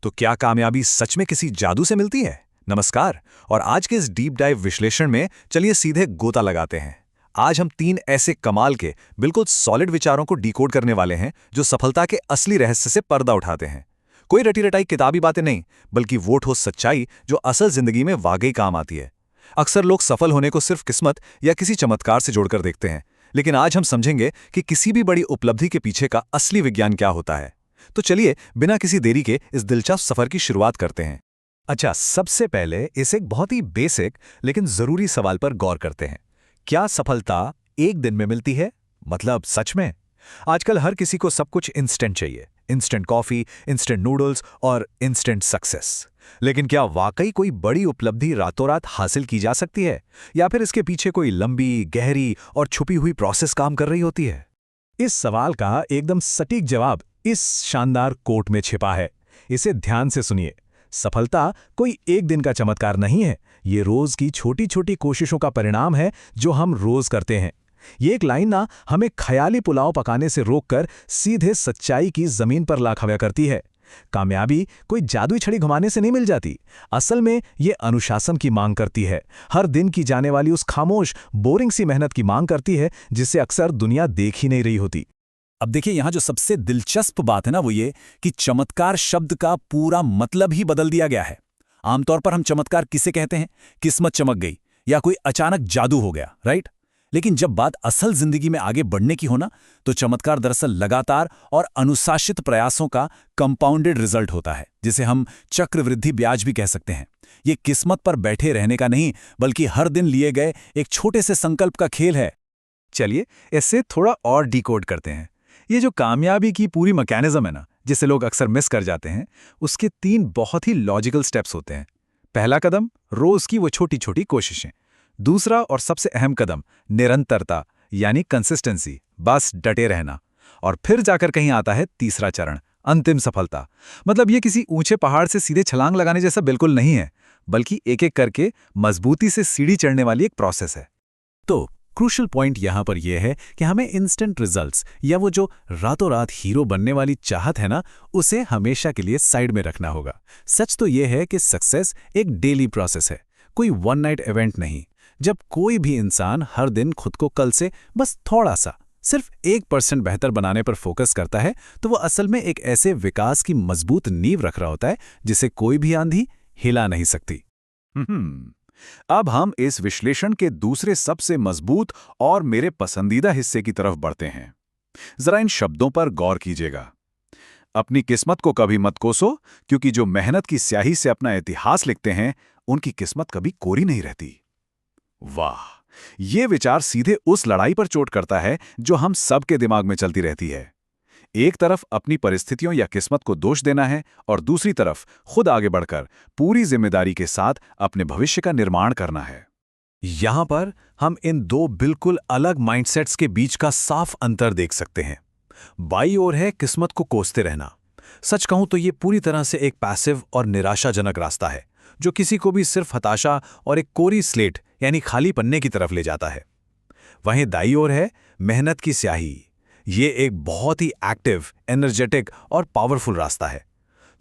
तो क्या कामयाबी सच में किसी जादू से मिलती है? नमस्कार। और आज के इस डीप डाइव विश्लेषण में चलिए सीधे गोता लगाते हैं। आज हम 3 ऐसे कमाल के बिल्कुल सॉलिड विचारों को डिकोड करने वाले हैं जो सफलता के असली रहस्य से पर्दा उठाते हैं। कोई रटी रटाई किताबी बातें नहीं, बल्कि वो ठोस सच्चाई जो असल जिंदगी में वाकई काम आती है। अक्सर लोग सफल होने को सिर्फ किस्मत या किसी चमत्कार से जोड़कर देखते हैं, लेकिन आज हम समझेंगे कि किसी भी बड़ी उपलब्धि के पीछे का असली विज्ञान क्या होता है। तो चलिए बिना किसी देरी के इस दिलचस्प सफर की शुरुआत करते हैं। अच्छा, सबसे पहले इस एक बहुत ही बेसिक लेकिन जरूरी सवाल पर गौर करते हैं। क्या सफलता एक दिन में मिलती है? मतलब सच में? आजकल हर किसी को सब कुछ इंस्टेंट चाहिए। इंस्टेंट कॉफी, इंस्टेंट नूडल्स और इंस्टेंट सक्सेस। लेकिन क्या वाकई कोई बड़ी उपलब्धि रातों रात हासिल की जा सकती है, या फिर इसके पीछे कोई लंबी, गहरी और छुपी हुई प्रोसेस काम कर रही होती है? इस सवाल का एकदम सटीक जवाब इस शानदार कोट में छिपा है। इसे ध्यान से सुनिए। सफलता कोई एक दिन का चमत्कार नहीं है, ये रोज की छोटी छोटी कोशिशों का परिणाम है जो हम रोज करते हैं। ये एक लाइन ना हमें ख्याली पुलाव पकाने से रोककर सीधे सच्चाई की जमीन पर ला खड़ा करती है। कामयाबी कोई जादुई छड़ी घुमाने से नहीं मिल जाती। असल में ये अनुशासन की मांग करती है। हर दिन की जाने वाली उस खामोश, बोरिंग सी मेहनत की मांग करती है जिसे अक्सर दुनिया देख ही नहीं रही होती। अब देखिए, यहां जो सबसे दिलचस्प बात है ना, वो ये कि चमत्कार शब्द का पूरा मतलब ही बदल दिया गया है। आमतौर पर हम चमत्कार किसे कहते हैं? किस्मत चमक गई या कोई अचानक जादू हो गया, राइट? लेकिन जब बात असल जिंदगी में आगे बढ़ने की हो ना, तो चमत्कार दरअसल लगातार और अनुशासित प्रयासों का कंपाउंडेड रिजल्ट होता है, जिसे हम चक्रवृद्धि ब्याज भी कह सकते हैं। ये किस्मत पर बैठे रहने का नहीं, बल्कि हर दिन लिए गए एक छोटे से संकल्प का खेल है। चलिए इससे थोड़ा और डिकोड करते हैं। ये जो कामयाबी की पूरी मैकेनिज्म है ना, जिसे लोग अक्सर मिस कर जाते हैं, उसके 3 बहुत ही लॉजिकल स्टेप्स होते हैं। पहला कदम, रोज की वो छोटी छोटी कोशिशें। दूसरा और सबसे अहम कदम, निरंतरता यानी कंसिस्टेंसी, बस डटे रहना। और फिर जाकर कहीं आता है तीसरा चरण, अंतिम सफलता। मतलब ये किसी ऊंचे पहाड़ से सीधे छलांग लगाने जैसा बिल्कुल नहीं है, बल्कि एक एक करके मजबूती से सीढ़ी चढ़ने वाली एक प्रोसेस है। तो क्रूशल पॉइंट यहां पर यह है कि हमें इंस्टेंट रिजल्ट्स या वो जो रातों रात हीरो बनने वाली चाहत है ना, उसे हमेशा के लिए साइड में रखना होगा। सच तो यह है कि सक्सेस एक डेली प्रोसेस है, कोई वन नाइट इवेंट नहीं। जब कोई भी इंसान हर दिन खुद को कल से बस थोड़ा सा, सिर्फ 1% बेहतर बनाने पर फोकस करता है, तो वो असल में एक ऐसे विकास की मजबूत नींव रख रहा होता है जिसे कोई भी आंधी हिला नहीं सकती। अब हम इस विश्लेषण के दूसरे सबसे मजबूत और मेरे पसंदीदा हिस्से की तरफ बढ़ते हैं। जरा इन शब्दों पर गौर कीजिएगा। अपनी किस्मत को कभी मत कोसो, क्योंकि जो मेहनत की स्याही से अपना इतिहास लिखते हैं, उनकी किस्मत कभी कोरी नहीं रहती। वाह, ये विचार सीधे उस लड़ाई पर चोट करता है जो हम सबके दिमाग में चलती रहती है। एक तरफ अपनी परिस्थितियों या किस्मत को दोष देना है, और दूसरी तरफ खुद आगे बढ़कर पूरी जिम्मेदारी के साथ अपने भविष्य का निर्माण करना है। यहां पर हम इन 2 बिल्कुल अलग माइंडसेट्स के बीच का साफ अंतर देख सकते हैं। बाई ओर है किस्मत को कोसते रहना। सच कहूं तो ये पूरी तरह से एक पैसिव और निराशाजनक रास्ता है, जो किसी को भी सिर्फ हताशा और एक कोरी स्लेट यानी खाली पन्ने की तरफ ले जाता है। वहीं दाई ओर है मेहनत की स्याही। ये एक बहुत ही एक्टिव, एनर्जेटिक और पावरफुल रास्ता है।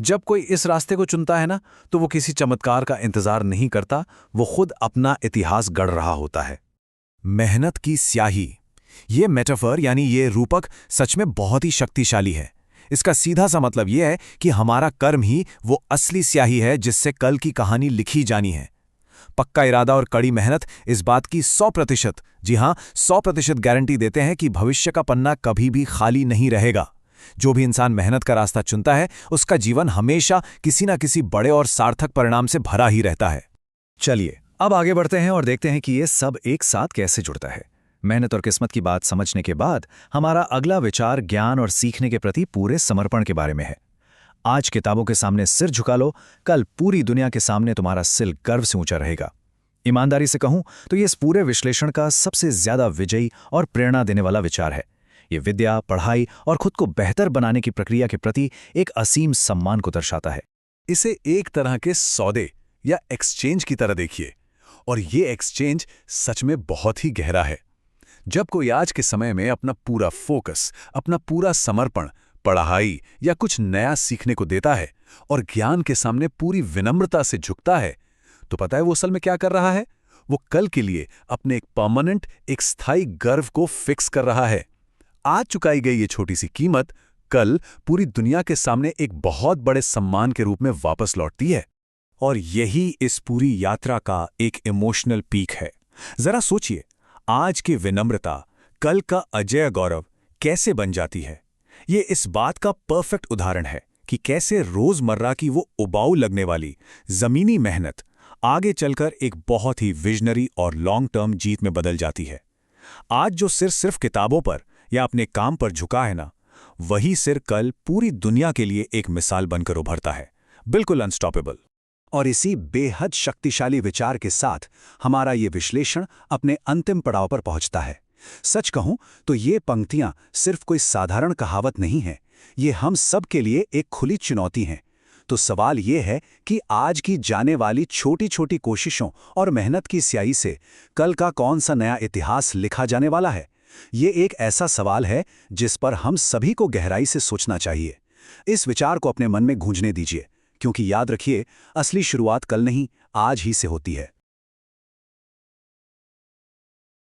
जब कोई इस रास्ते को चुनता है ना, तो वो किसी चमत्कार का इंतजार नहीं करता, वो खुद अपना इतिहास गढ़ रहा होता है। मेहनत की स्याही, ये मेटाफर यानी ये रूपक सच में बहुत ही शक्तिशाली है। इसका सीधा सा मतलब ये है कि हमारा कर्म ही वो असली स्याही है जिससे कल की कहानी लिखी जानी है। पक्का इरादा और कड़ी मेहनत इस बात की 100%, जी हां 100% गारंटी देते हैं कि भविष्य का पन्ना कभी भी खाली नहीं रहेगा। जो भी इंसान मेहनत का रास्ता चुनता है, उसका जीवन हमेशा किसी न किसी बड़े और सार्थक परिणाम से भरा ही रहता है। चलिए अब आगे बढ़ते हैं और देखते हैं कि ये सब एक साथ कैसे जुड़ता है। मेहनत और किस्मत की बात समझने के बाद हमारा अगला विचार ज्ञान और सीखने के प्रति पूरे समर्पण के बारे में है। आज किताबों के सामने सिर झुका लो, कल पूरी दुनिया के सामने तुम्हारा सिर गर्व से ऊंचा रहेगा। ईमानदारी से कहूं तो ये इस पूरे विश्लेषण का सबसे ज्यादा विजयी और प्रेरणा देने वाला विचार है। ये विद्या, पढ़ाई और खुद को बेहतर बनाने की प्रक्रिया के प्रति एक असीम सम्मान को दर्शाता है। इसे एक तरह के सौदे या एक्सचेंज की तरह देखिए, और ये एक्सचेंज सच में बहुत ही गहरा है। जब कोई आज के समय में अपना पूरा फोकस, अपना पूरा समर्पण पढ़ाई या कुछ नया सीखने को देता है, और ज्ञान के सामने पूरी विनम्रता से झुकता है, तो पता है वो असल में क्या कर रहा है? वो कल के लिए अपने एक परमानेंट, एक स्थायी गर्व को फिक्स कर रहा है। आज चुकाई गई ये छोटी सी कीमत कल पूरी दुनिया के सामने एक बहुत बड़े सम्मान के रूप में वापस लौटती है। और यही इस पूरी यात्रा का एक इमोशनल पीक है। जरा सोचिए, आज की विनम्रता कल का अजय गौरव कैसे बन जाती है। ये इस बात का परफेक्ट उदाहरण है कि कैसे रोजमर्रा की वो उबाऊ लगने वाली जमीनी मेहनत आगे चलकर एक बहुत ही विजनरी और लॉन्ग टर्म जीत में बदल जाती है। आज जो सिर सिर्फ किताबों पर या अपने काम पर झुका है ना, वही सिर कल पूरी दुनिया के लिए एक मिसाल बनकर उभरता है, बिल्कुल अनस्टॉपेबल। और इसी बेहद शक्तिशाली विचार के साथ हमारा ये विश्लेषण अपने अंतिम पड़ाव पर पहुंचता है। सच कहूं तो ये पंक्तियां सिर्फ कोई साधारण कहावत नहीं है, ये हम सब के लिए एक खुली चुनौती है। तो सवाल ये है कि आज की जाने वाली छोटी छोटी कोशिशों और मेहनत की स्याही से कल का कौन सा नया इतिहास लिखा जाने वाला है? ये एक ऐसा सवाल है जिस पर हम सभी को गहराई से सोचना चाहिए। इस विचार को अपने मन में गूंजने दीजिए, क्योंकि याद रखिए, असली शुरुआत कल नहीं, आज ही से होती है।